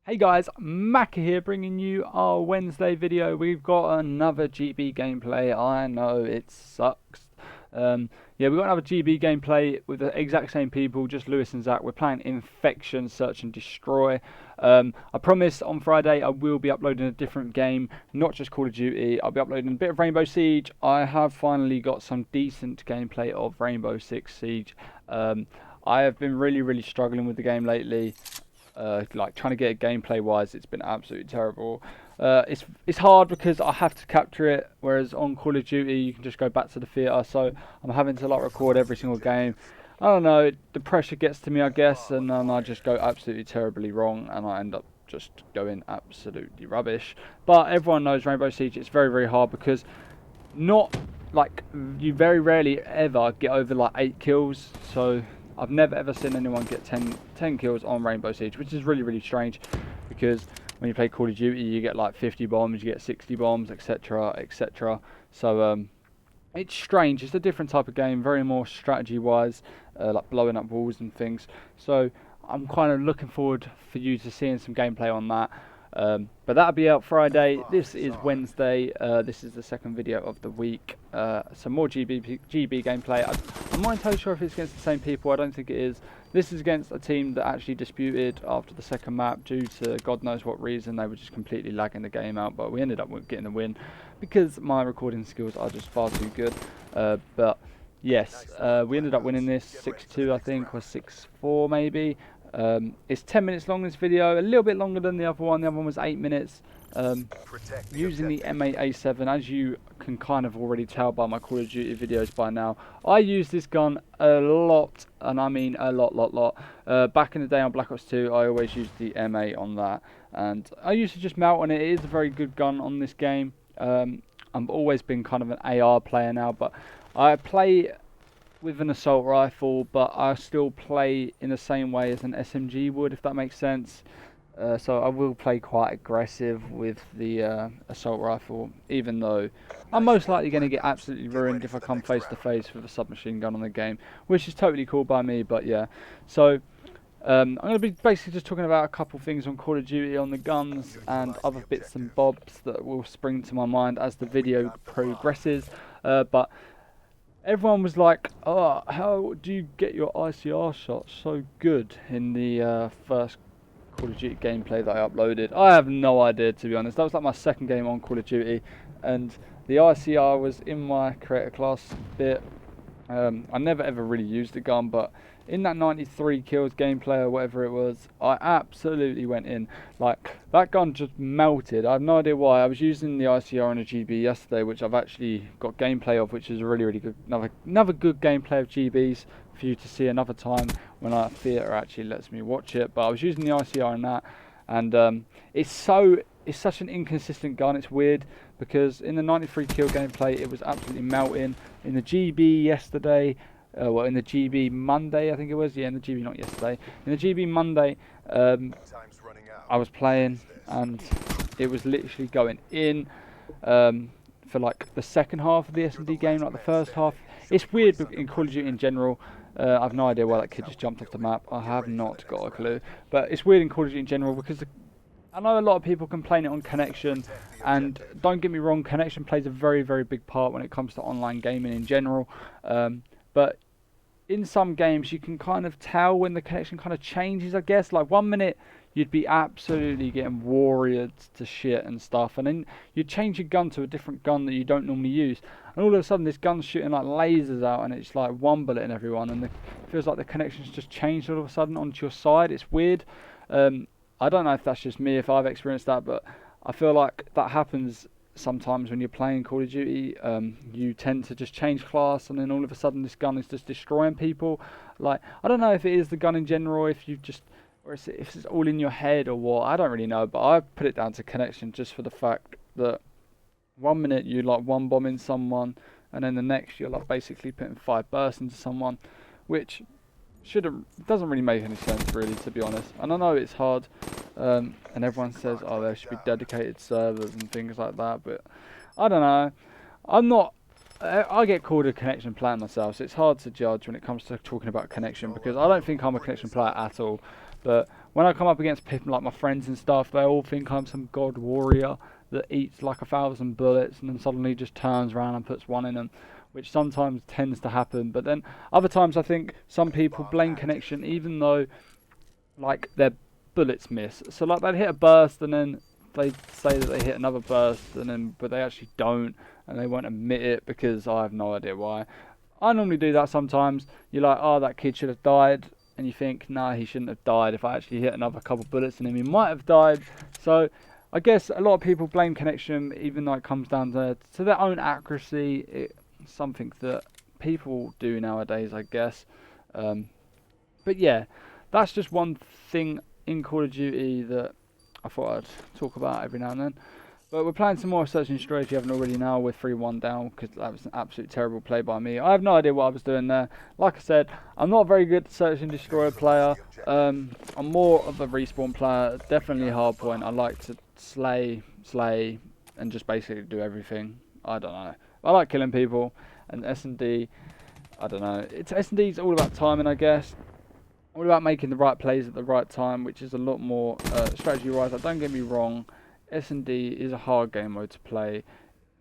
Hey guys, Macca here bringing you our Wednesday video. We've got another GB gameplay. I know it sucks. Yeah, we've got another GB gameplay with the exact same people, just Lewis and Zach. We're playing Infection, Search and Destroy. I promise on Friday I will be uploading a different game, not just Call of Duty. I'll be uploading a bit of Rainbow Siege. I have finally got some decent gameplay of Rainbow Six Siege. I have been really struggling with the game lately. Like trying to get it gameplay wise, it's been absolutely terrible. It's hard because I have to capture it, whereas on Call of Duty you can just go back to the theatre. So I'm having to like record every single game. I don't know, the pressure gets to me, I guess, and then I just go absolutely terribly wrong, and I end up just going absolutely rubbish. But everyone knows Rainbow Siege, it's very hard because not like you very rarely ever get over like 8 kills. So I've never ever seen anyone get 10 kills on Rainbow Siege, which is really strange, because when you play Call of Duty you get like 50 bombs, you get 60 bombs, etc. So it's strange. It's a different type of game, very more strategy wise, like blowing up walls and things. So I'm kind of looking forward for you to seeing some gameplay on that. But that'll be out Friday. This is Wednesday. This is the second video of the week. Some more GB gameplay. I'm not entirely sure if it's against the same people. I don't think it is. This is against a team that actually disputed after the second map due to God knows what reason. They were just completely lagging the game out, but we ended up getting the win because my recording skills are just far too good. But yes, we ended up winning this 6-2, I think, or 6-4 maybe. It's 10 minutes long, this video, a little bit longer than the other one. The other one was 8 minutes. Using the M8A7, as you can kind of already tell by my Call of Duty videos by now, I use this gun a lot, and I mean a lot. Back in the day on Black Ops 2, I always used the M8 on that, and I used to just melt on it. It is a very good gun on this game. I've always been kind of an AR player now, but I play with an assault rifle, but I still play in the same way as an SMG would, if that makes sense. So I will play quite aggressive with the assault rifle, even though I'm most likely going to get absolutely ruined if I come face to face with a submachine gun on the game, which is totally cool by me. But yeah, so I'm going to be basically just talking about a couple things on Call of Duty on the guns and other bits and bobs that will spring to my mind as the video progresses. But everyone was like, "Oh, how do you get your ICR shots so good in the first Call of Duty gameplay that I uploaded?" I have no idea, to be honest. That was like my second game on Call of Duty, and the ICR was in my creator class bit. I never ever really used the gun, but in that 93 kills gameplay or whatever it was, I absolutely went in. Like, that gun just melted. I have no idea why. I was using the ICR on a GB yesterday, which I've actually got gameplay of, which is really good. Another good gameplay of GBs for you to see another time when our theatre actually lets me watch it. But I was using the ICR on that, and it's such an inconsistent gun. It's weird, because in the 93 kill gameplay it was absolutely melting. In the GB yesterday, well, in the GB Monday, I think it was. Yeah, in the GB, not yesterday. In the GB Monday, I was playing, and it was literally going in for like the second half of the SND game, like the first half. It's weird in Call of Duty in general. I have no idea why that kid just jumped off the map. I have not got a clue. But it's weird in Call of Duty in general, because I know a lot of people complain it on connection, and don't get me wrong, connection plays a very big part when it comes to online gaming in general. But in some games you can kind of tell when the connection kind of changes, I guess. Like 1 minute you'd be absolutely getting warriored to shit and stuff, and then you'd change your gun to a different gun that you don't normally use, and all of a sudden this gun's shooting like lasers out, and it's like one bullet in everyone, and it feels like the connection's just changed all of a sudden onto your side. It's weird. I don't know if that's just me, if I've experienced that, but I feel like that happens sometimes when you're playing Call of Duty. You tend to just change class, and then all of a sudden this gun is just destroying people. Like, I don't know if it is the gun in general, if you just, or if it's all in your head or what. I don't really know, but I put it down to connection, just for the fact that 1 minute you like one bomb in someone, and then the next you're like basically putting 5 bursts into someone, which doesn't really make any sense, really, to be honest. And I know it's hard, and everyone says, oh, there should be dedicated servers and things like that, but I don't know. I get called a connection player myself, so it's hard to judge when it comes to talking about connection, because I don't think I'm a connection player at all. But when I come up against people like my friends and stuff, they all think I'm some god warrior that eats like 1,000 bullets and then suddenly just turns around and puts one in them, which sometimes tends to happen. But then other times I think some people blame connection even though like their bullets miss. So like they'd hit a burst and then they say that they hit another burst and then but they actually don't, and they won't admit it because I have no idea why. I normally do that sometimes. You're like, oh, that kid should have died, and you think, nah, he shouldn't have died. If I actually hit another couple bullets in him, he might have died. So I guess a lot of people blame connection, even though it comes down to their own accuracy. It's something that people do nowadays, I guess. But yeah, that's just one thing in Call of Duty that I thought I'd talk about every now and then. But we're playing some more Search and Destroy if you haven't already now. We're 3-1 down because that was an absolute terrible play by me. I have no idea what I was doing there. Like I said, I'm not a very good Search and Destroy player. I'm more of a respawn player. Definitely hardpoint. I like to slay, and just basically do everything. I don't know. I like killing people. And SND, I don't know. SND's all about timing, I guess. All about making the right plays at the right time, which is a lot more strategy-wise. Don't get me wrong. S&D is a hard game mode to play.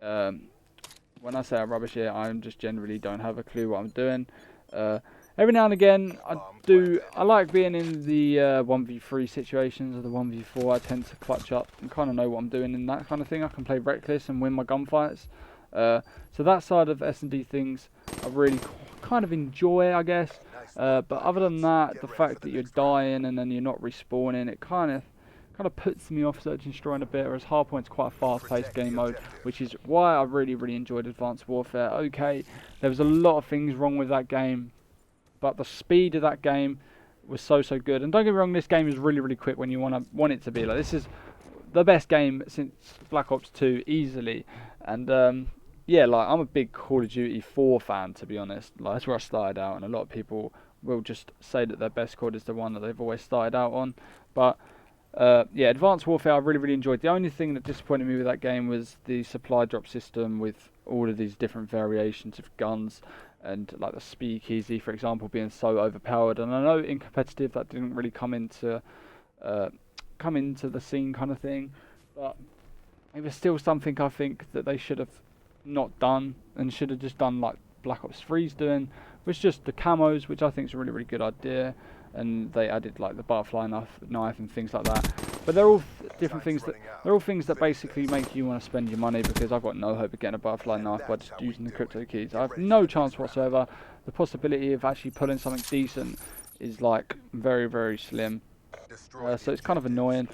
When I say I'm rubbish here, I just generally don't have a clue what I'm doing. Every now and again, I like being in the 1v3 situations or the 1v4. I tend to clutch up and kind of know what I'm doing in that kind of thing. I can play reckless and win my gunfights. So that side of S&D things I really kind of enjoy, I guess. But other than that, the fact that you're dying and then you're not respawning, it kind of puts me off Search and Destroy a bit, whereas Hardpoint's quite a fast-paced game mode, which is why I really enjoyed Advanced Warfare. Okay, there was a lot of things wrong with that game, but the speed of that game was so good. And don't get me wrong, this game is really quick when you want it to be. Like, this is the best game since Black Ops 2, easily. And yeah, like, I'm a big Call of Duty 4 fan, to be honest. Like, that's where I started out, and a lot of people will just say that their best COD is the one that they've always started out on. But yeah, Advanced Warfare I really enjoyed. The only thing that disappointed me with that game was the supply drop system with all of these different variations of guns, and like the speakeasy, for example, being so overpowered. And I know in competitive that didn't really come into the scene kind of thing, but it was still something I think that they should have not done, and should have just done like Black Ops 3's doing, which just the camos, which I think is a really good idea. And they added like the butterfly knife and things like that. But they're all different things that basically make you want to spend your money, because I've got no hope of getting a butterfly knife by just using the crypto keys. I have no chance whatsoever. The possibility of actually pulling something decent is like very slim. So it's kind of annoying.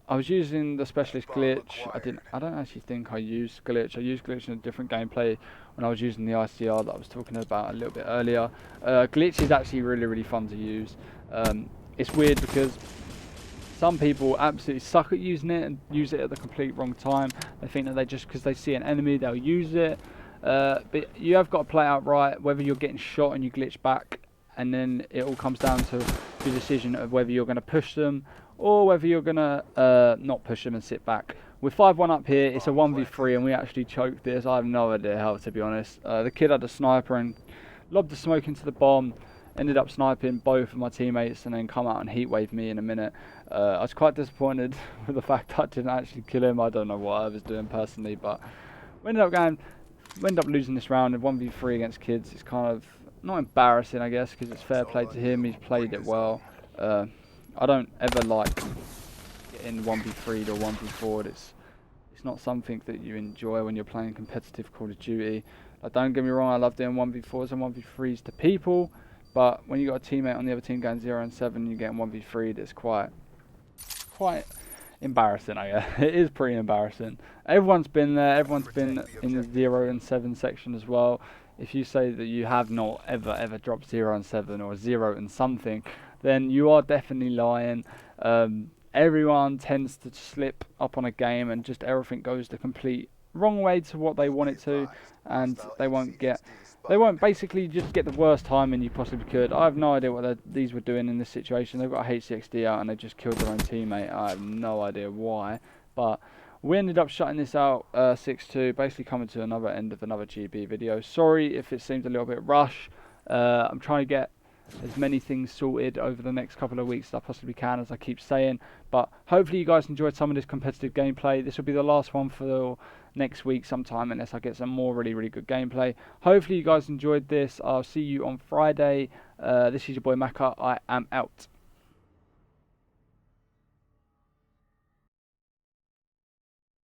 I was using the specialist glitch. I don't actually think I used glitch. I used glitch in a different gameplay when I was using the ICR that I was talking about a little bit earlier. Glitch is actually really fun to use. It's weird because some people absolutely suck at using it and use it at the complete wrong time. They think that because they see an enemy, they'll use it. But you have got to play out right, whether you're getting shot and you glitch back, and then it all comes down to the decision of whether you're going to push them or whether you're going to not push them and sit back. We're 5-1 up here. It's a 1v3 and we actually choked this. I have no idea how, to be honest. The kid had a sniper and lobbed the smoke into the bomb. Ended up sniping both of my teammates and then come out and heatwave me in a minute. I was quite disappointed with the fact that I didn't actually kill him. I don't know what I was doing personally, but we ended up losing this round in 1v3 against kids. It's kind of not embarrassing, I guess, because it's fair play to him. He's played it well. I don't ever like getting 1v3'd or 1v4'd. It's not something that you enjoy when you're playing competitive Call of Duty. Like, don't get me wrong, I love doing 1v4s and 1v3s to people, but when you got a teammate on the other team going 0 and 7 and you're getting 1v3'd, it's quite embarrassing, I guess. It is pretty embarrassing. Everyone's been there. Everyone's been in the 0 and 7 section as well. If you say that you have not ever dropped 0 and 7 or 0 and something, then you are definitely lying. Everyone tends to slip up on a game and just everything goes the complete wrong way to what they want it to, and they won't basically just get the worst timing you possibly could. I have no idea what these were doing in this situation. They've got a HCXD out and they just killed their own teammate. I have no idea why, but we ended up shutting this out 6-2, basically coming to another end of another GB video. Sorry if it seemed a little bit rushed. I'm trying to get as many things sorted over the next couple of weeks as I possibly can, as I keep saying. But hopefully you guys enjoyed some of this competitive gameplay. This will be the last one for next week sometime, unless I get some more really good gameplay. Hopefully you guys enjoyed this. I'll see you on Friday. This is your boy Macca. I am out.